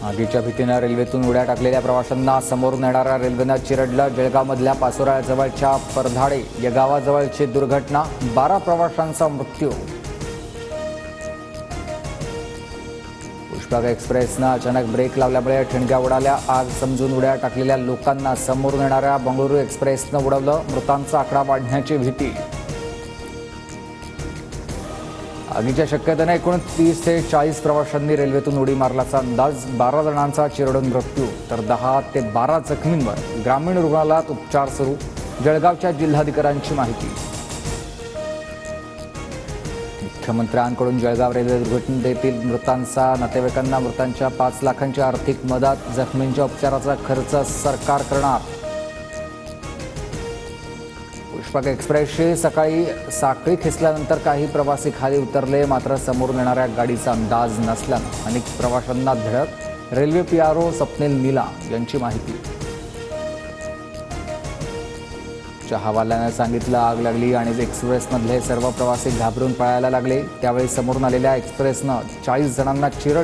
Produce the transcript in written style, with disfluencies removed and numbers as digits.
आगीच्या भीतीने रेल्वेतून उड्या टाकलेल्या प्रवाशांना समोरून येणाऱ्या रेल्वेनं चिरडलं। जळगावमधल्या पाचोऱ्याजवळच्या परधाडे या गावाजवळची दुर्घटना, 12 प्रवाशांचा मृत्यू। पुष्पक एक्सप्रेसनं अचानक ब्रेक लावल्यामुळे ठिणग्या उडाल्या। आग समजून उड्या टाकलेल्या लोकांना समोरून येणाऱ्या बंगळुरू एक्सप्रेसनं उडवलं। मृतांचा आकडा वाढण्याची भीती। आगीच्या शक्यतेने एकूण 30 ते 40 प्रवाशांनी रेल्वेतून उडी मारल्याचा अंदाज। 12 जणांचा चिरडून मृत्यू तर 10 ते 12 जखमींवर ग्रामीण रुग्णालयात उपचार सुरू। जळगावच्या जिल्हाधिकाऱ्यांची माहिती। मुख्यमंत्र्यांकडून जळगाव रेल्वे दुर्घटनेतील मृतांचा नातेवाईकांना मृतांच्या 5 लाखांची आर्थिक मदत। जखमींच्या उपचाराचा खर्च सरकार करणार। पुष्पक एक्सप्रेसची सकाळी साखळी खेचल्यानंतर काही प्रवासी खाली उतरले, मात्र समोरून येणाऱ्या गाडीचा अंदाज नसल्यानं अनेक प्रवाशांना धडक। रेल्वे पीआरओ स्वप्नील नीलाम यांची माहिती। चहावाल्याने सांगितलं आग लागली आणि एक्सप्रेसमधले सर्व प्रवासी घाबरून पळायला लागले। त्यावेळी समोरून आलेल्या एक्सप्रेसनं 40 जणांना चिरड